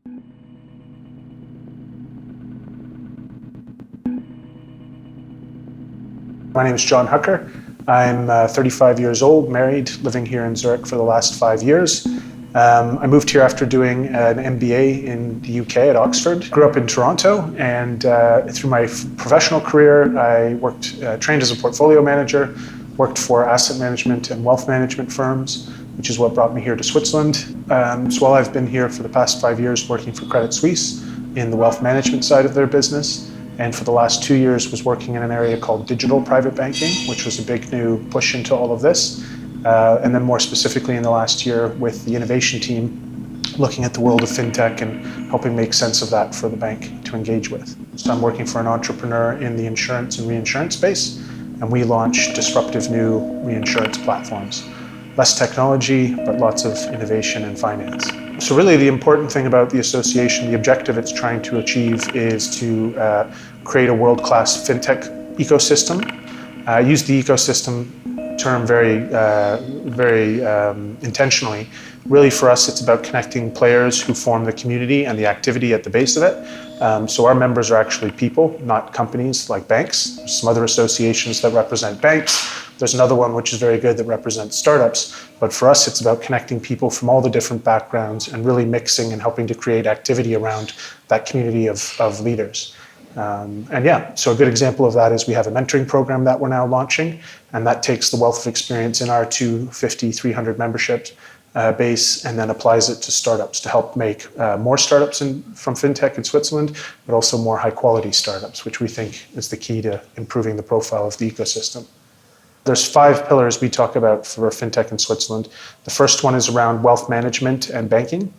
My name is John Hucker. I'm 35 years old, married, living here in Zurich for the last 5 years. I moved here after doing an MBA in the UK at Oxford. Grew up in Toronto, and through my professional career, I trained as a portfolio manager, worked for asset management and wealth management firms, which is what brought me here to Switzerland. So while I've been here for the past 5 years working for Credit Suisse in the wealth management side of their business, and for the last 2 years was working in an area called digital private banking, which was a big new push into all of this. And then more specifically in the last year with the innovation team, looking at the world of FinTech and helping make sense of that for the bank to engage with. So I'm working for an entrepreneur in the insurance and reinsurance space, and we launch disruptive new reinsurance platforms. Less technology, but lots of innovation and finance. So really the important thing about the association, the objective it's trying to achieve is to create a world-class FinTech ecosystem. I use the ecosystem term very intentionally. Really for us it's about connecting players who form the community and the activity at the base of it. So our members are actually people, not companies like banks. There's some other associations that represent banks. There's another one which is very good that represents startups, but for us it's about connecting people from all the different backgrounds and really mixing and helping to create activity around that community of leaders. So a good example of that is we have a mentoring program that we're now launching, and that takes the wealth of experience in our 250, 300 membership base and then applies it to startups to help make more startups from FinTech in Switzerland, but also more high quality startups, which we think is the key to improving the profile of the ecosystem. There's 5 pillars we talk about for FinTech in Switzerland. The first one is around wealth management and banking.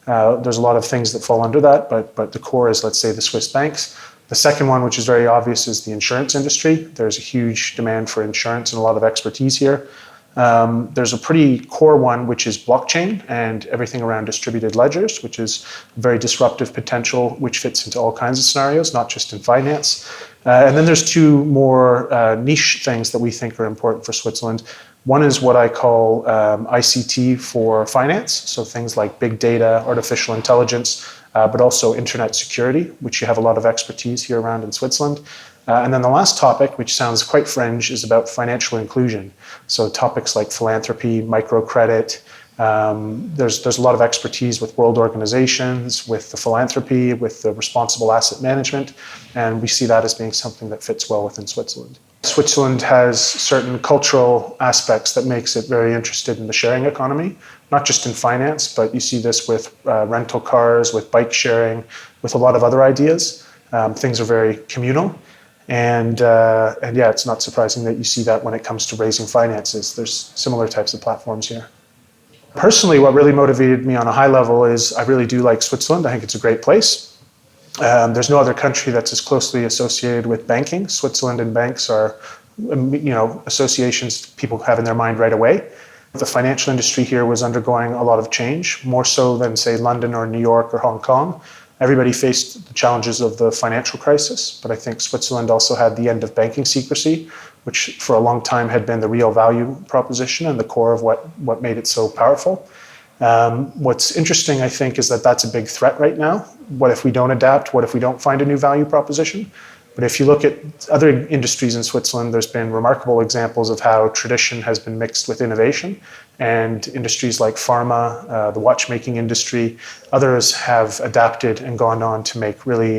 There's a lot of things that fall under that, but the core is, let's say, the Swiss banks. The second one, which is very obvious, is the insurance industry. There's a huge demand for insurance and a lot of expertise here. There's a pretty core one, which is blockchain and everything around distributed ledgers, which is very disruptive potential, which fits into all kinds of scenarios, not just in finance. And then there's 2 more niche things that we think are important for Switzerland. One is what I call ICT for finance, so things like big data, artificial intelligence, but also internet security, which you have a lot of expertise here around in Switzerland. And then the last topic, which sounds quite fringe, is about financial inclusion. So topics like philanthropy, microcredit. There's a lot of expertise with world organizations, with the philanthropy, with the responsible asset management, and we see that as being something that fits well within Switzerland. Switzerland has certain cultural aspects that makes it very interested in the sharing economy, not just in finance, but you see this with rental cars, with bike sharing, with a lot of other ideas. Things are very communal. And it's not surprising that you see that when it comes to raising finances. There's similar types of platforms here. Personally, what really motivated me on a high level is I really do like Switzerland. I think it's a great place. There's no other country that's as closely associated with banking. Switzerland and banks are, associations people have in their mind right away. The financial industry here was undergoing a lot of change, more so than, say, London or New York or Hong Kong. Everybody faced the challenges of the financial crisis, but I think Switzerland also had the end of banking secrecy, which for a long time had been the real value proposition and the core of what made it so powerful. What's interesting, I think, is that that's a big threat right now. What if we don't adapt? What if we don't find a new value proposition? But if you look at other industries in Switzerland, there's been remarkable examples of how tradition has been mixed with innovation. And industries like pharma, the watchmaking industry, others have adapted and gone on to make really,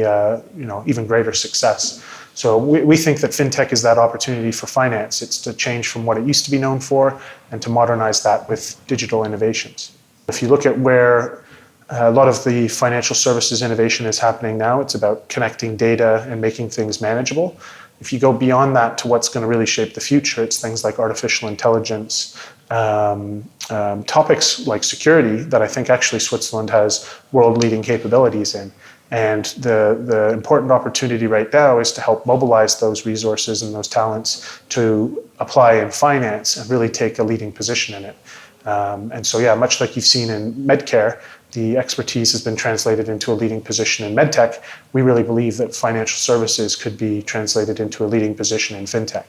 even greater success. So we think that FinTech is that opportunity for finance. It's to change from what it used to be known for and to modernize that with digital innovations. If you look at where a lot of the financial services innovation is happening now, it's about connecting data and making things manageable. If you go beyond that to what's going to really shape the future, it's things like artificial intelligence, topics like security that I think actually Switzerland has world-leading capabilities in. And the important opportunity right now is to help mobilize those resources and those talents to apply in finance and really take a leading position in it. Much like you've seen in Medcare, the expertise has been translated into a leading position in medtech. We really believe that financial services could be translated into a leading position in FinTech.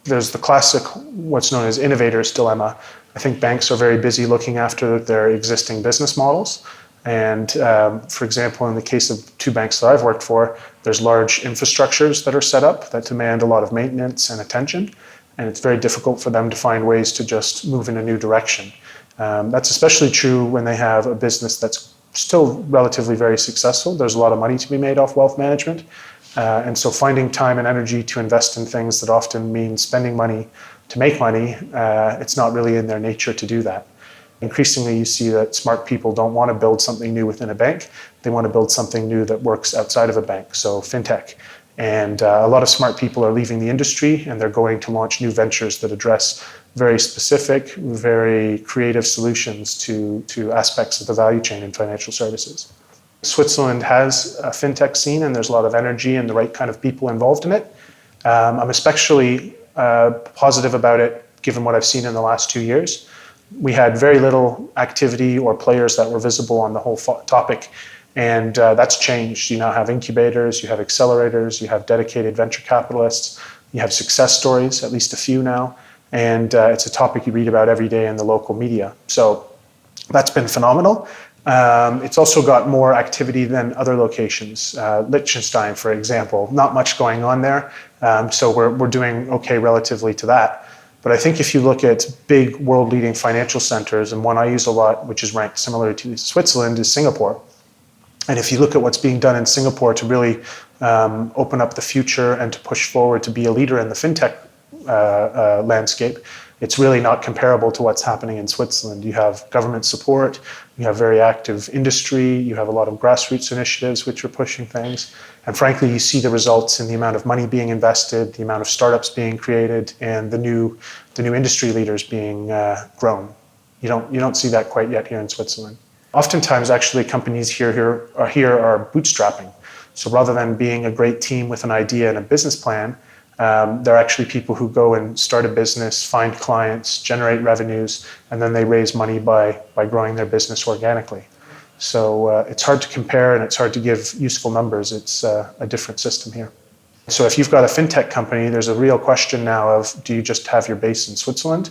There's the classic, what's known as innovators dilemma. I think banks are very busy looking after their existing business models And for example, in the case of two banks that I've worked for, there's large infrastructures that are set up that demand a lot of maintenance and attention. And it's very difficult for them to find ways to just move in a new direction. That's especially true when they have a business that's still relatively very successful. There's a lot of money to be made off wealth management. And so finding time and energy to invest in things that often mean spending money to make money, it's not really in their nature to do that. Increasingly, you see that smart people don't want to build something new within a bank. They want to build something new that works outside of a bank, so FinTech. And a lot of smart people are leaving the industry and they're going to launch new ventures that address very specific, very creative solutions to aspects of the value chain in financial services. Switzerland has a FinTech scene and there's a lot of energy and the right kind of people involved in it. I'm especially positive about it given what I've seen in the last 2 years. We had very little activity or players that were visible on the whole topic, and that's changed. You now have incubators, you have accelerators, you have dedicated venture capitalists, you have success stories, at least a few now, and it's a topic you read about every day in the local media. So that's been phenomenal. It's also got more activity than other locations. Liechtenstein, for example, not much going on there, so we're doing okay relatively to that. But I think if you look at big world-leading financial centers, and one I use a lot, which is ranked similar to Switzerland, is Singapore. And if you look at what's being done in Singapore to really open up the future and to push forward to be a leader in the FinTech landscape, it's really not comparable to what's happening in Switzerland. You have government support, you have very active industry, you have a lot of grassroots initiatives which are pushing things. And frankly, you see the results in the amount of money being invested, the amount of startups being created, and the new industry leaders being grown. You don't see that quite yet here in Switzerland. Oftentimes, actually, companies here are bootstrapping. So rather than being a great team with an idea and a business plan, they're actually people who go and start a business, find clients, generate revenues, and then they raise money by growing their business organically. So it's hard to compare and it's hard to give useful numbers. It's a different system here. So if you've got a FinTech company, there's a real question now of, do you just have your base in Switzerland?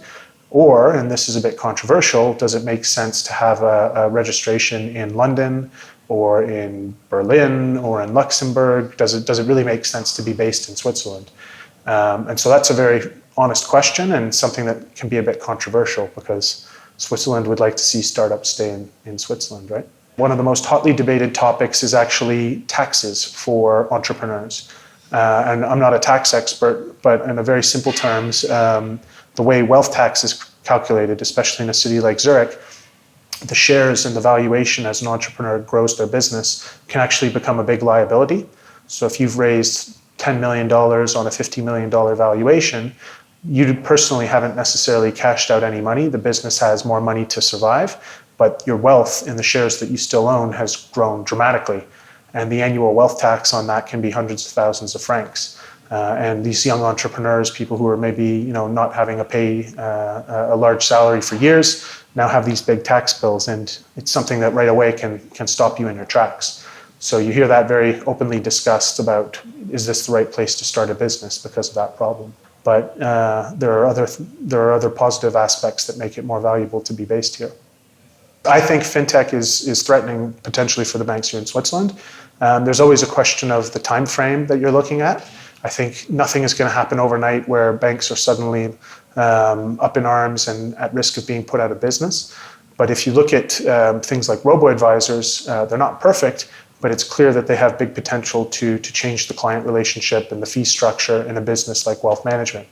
Or, and this is a bit controversial, does it make sense to have a registration in London or in Berlin or in Luxembourg? Does it really make sense to be based in Switzerland? And so that's a very honest question and something that can be a bit controversial because Switzerland would like to see startups stay in Switzerland, right? One of the most hotly debated topics is actually taxes for entrepreneurs. And I'm not a tax expert, but in a very simple terms, the way wealth tax is calculated, especially in a city like Zurich, the shares and the valuation as an entrepreneur grows their business can actually become a big liability. So if you've raised $10 million on a $50 million valuation, you personally haven't necessarily cashed out any money. The business has more money to survive, but your wealth in the shares that you still own has grown dramatically. And the annual wealth tax on that can be hundreds of thousands of francs. And these young entrepreneurs, people who are maybe not having to pay a large salary for years, now have these big tax bills, and it's something that right away can stop you in your tracks. So you hear that very openly discussed about, is this the right place to start a business because of that problem? But there are other positive aspects that make it more valuable to be based here. I think FinTech is threatening potentially for the banks here in Switzerland. There's always a question of the time frame that you're looking at. I think nothing is going to happen overnight where banks are suddenly up in arms and at risk of being put out of business. But if you look at things like robo-advisors, they're not perfect, but it's clear that they have big potential to change the client relationship and the fee structure in a business like wealth management.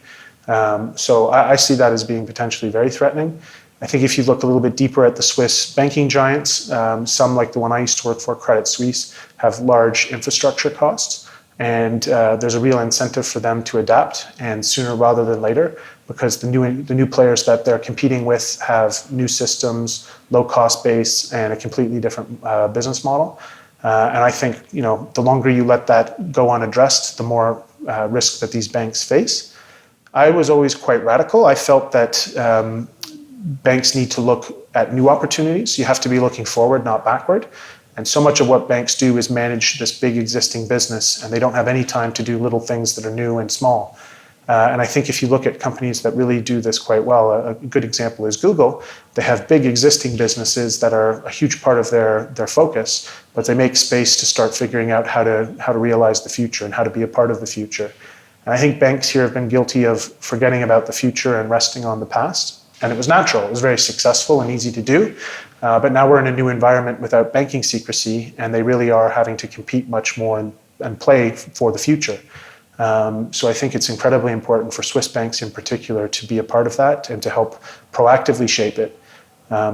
So I see that as being potentially very threatening. I think if you look a little bit deeper at the Swiss banking giants, some like the one I used to work for, Credit Suisse, have large infrastructure costs. And there's a real incentive for them to adapt, and sooner rather than later, because the new players that they're competing with have new systems, low cost base, and a completely different business model. And I think the longer you let that go unaddressed, the more risk that these banks face. I was always quite radical. I felt that banks need to look at new opportunities. You have to be looking forward, not backward. And so much of what banks do is manage this big existing business, and they don't have any time to do little things that are new and small. And I think if you look at companies that really do this quite well, a good example is Google. They have big existing businesses that are a huge part of their focus, but they make space to start figuring out how to realize the future and how to be a part of the future. And I think banks here have been guilty of forgetting about the future and resting on the past. And it was natural. It was very successful and easy to do. But now we're in a new environment without banking secrecy, and they really are having to compete much more and play for the future. So I think it's incredibly important for Swiss banks in particular to be a part of that and to help proactively shape it.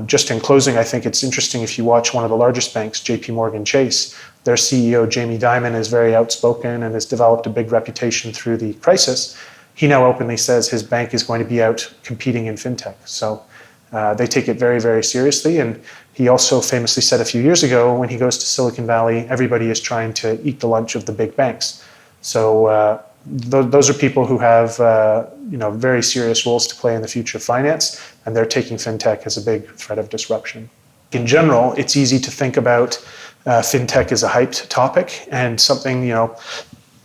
Just in closing, I think it's interesting if you watch one of the largest banks, JP Morgan Chase, their CEO, Jamie Dimon, is very outspoken and has developed a big reputation through the crisis. He now openly says his bank is going to be out competing in fintech. So they take it very, very seriously. And he also famously said a few years ago, when he goes to Silicon Valley, everybody is trying to eat the lunch of the big banks. So those are people who have very serious roles to play in the future of finance, and they're taking fintech as a big threat of disruption. In general, it's easy to think about fintech as a hyped topic and something,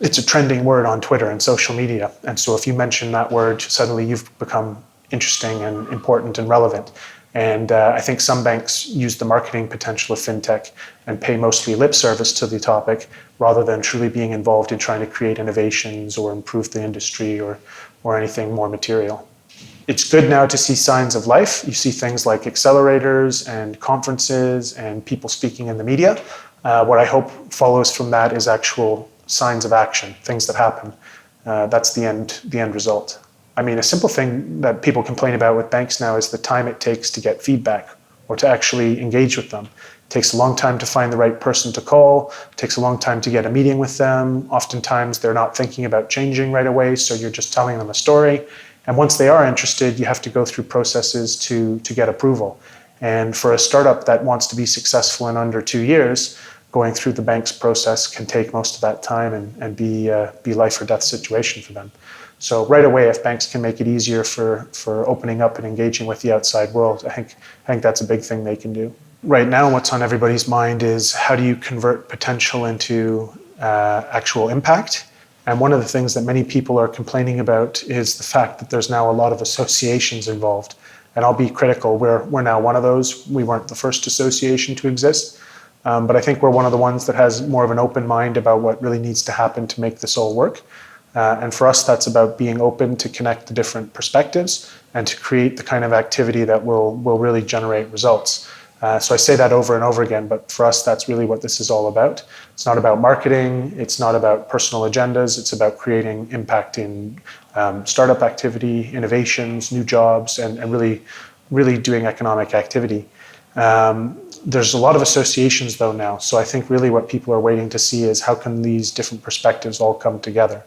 it's a trending word on Twitter and social media. And so if you mention that word, suddenly you've become interesting and important and relevant. And I think some banks use the marketing potential of fintech and pay mostly lip service to the topic rather than truly being involved in trying to create innovations or improve the industry or anything more material. It's good now to see signs of life. You see things like accelerators and conferences and people speaking in the media. What I hope follows from that is actual signs of action, things that happen. That's the end result. I mean, a simple thing that people complain about with banks now is the time it takes to get feedback or to actually engage with them. It takes a long time to find the right person to call. It takes a long time to get a meeting with them. Oftentimes, they're not thinking about changing right away, so you're just telling them a story. And once they are interested, you have to go through processes to get approval. And for a startup that wants to be successful in under 2 years, going through the bank's process can take most of that time and be life or death situation for them. So right away, if banks can make it easier for opening up and engaging with the outside world, I think that's a big thing they can do. Right now, what's on everybody's mind is how do you convert potential into actual impact? And one of the things that many people are complaining about is the fact that there's now a lot of associations involved. And I'll be critical. We're now one of those. We weren't the first association to exist. But I think we're one of the ones that has more of an open mind about what really needs to happen to make this all work. And for us, that's about being open to connect the different perspectives and to create the kind of activity that will really generate results. So I say that over and over again, but for us, that's really what this is all about. It's not about marketing. It's not about personal agendas. It's about creating impact in startup activity, innovations, new jobs, and really doing economic activity. There's a lot of associations, though, now. So I think really what people are waiting to see is how can these different perspectives all come together.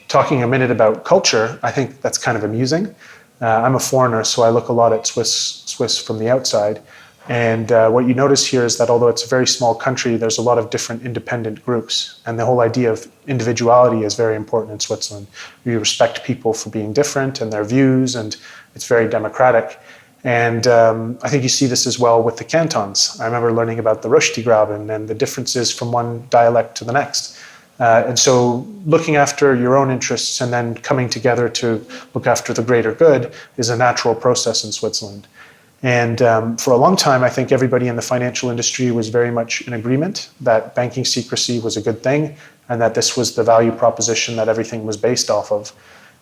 Talking a minute about culture, I think that's kind of amusing. I'm a foreigner, so I look a lot at Swiss from the outside. And what you notice here is that although it's a very small country, there's a lot of different independent groups. And the whole idea of individuality is very important in Switzerland. We respect people for being different and their views, and it's very democratic. And I think you see this as well with the cantons. I remember learning about the Röstigraben and the differences from one dialect to the next. And so looking after your own interests and then coming together to look after the greater good is a natural process in Switzerland. And for a long time, I think everybody in the financial industry was very much in agreement that banking secrecy was a good thing and that this was the value proposition that everything was based off of.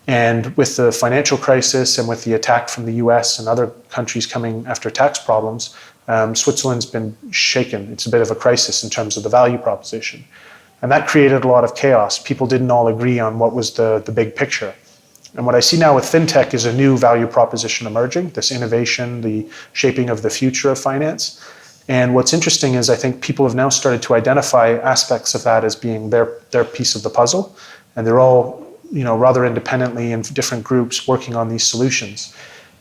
And with the financial crisis and with the attack from the US and other countries coming after tax problems, Switzerland's been shaken. It's a bit of a crisis in terms of the value proposition. And that created a lot of chaos. People didn't all agree on what was the big picture. And what I see now with FinTech is a new value proposition emerging, this innovation, the shaping of the future of finance. And what's interesting is I think people have now started to identify aspects of that as being their piece of the puzzle. And they're all, rather independently in different groups working on these solutions.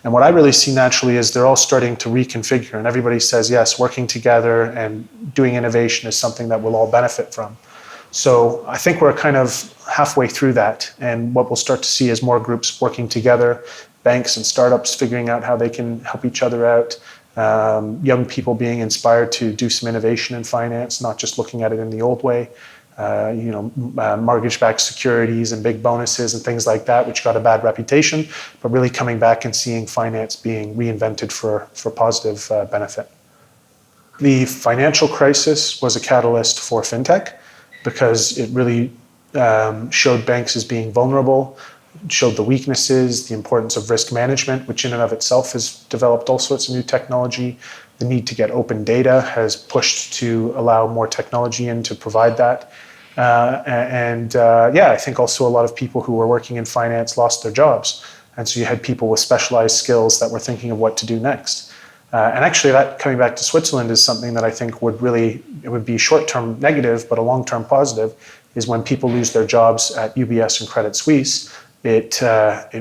And what I really see naturally is they're all starting to reconfigure. And everybody says, yes, working together and doing innovation is something that we'll all benefit from. So I think we're kind of halfway through that. And what we'll start to see is more groups working together, banks and startups figuring out how they can help each other out, young people being inspired to do some innovation in finance, not just looking at it in the old way. mortgage-backed securities and big bonuses and things like that, which got a bad reputation, but really coming back and seeing finance being reinvented for positive benefit. The financial crisis was a catalyst for FinTech because it really showed banks as being vulnerable, showed the weaknesses, the importance of risk management, which in and of itself has developed all sorts of new technology. The need to get open data has pushed to allow more technology in to provide that. I think also a lot of people who were working in finance lost their jobs. And so you had people with specialized skills that were thinking of what to do next. And actually that, coming back to Switzerland, is something that I think it would be short-term negative, but a long-term positive, is when people lose their jobs at UBS and Credit Suisse, it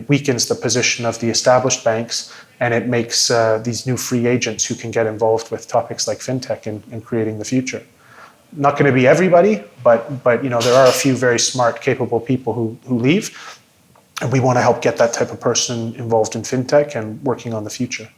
weakens the position of the established banks, and it makes these new free agents who can get involved with topics like FinTech and creating the future. Not going to be everybody, but there are a few very smart, capable people who leave, and we want to help get that type of person involved in FinTech and working on the future.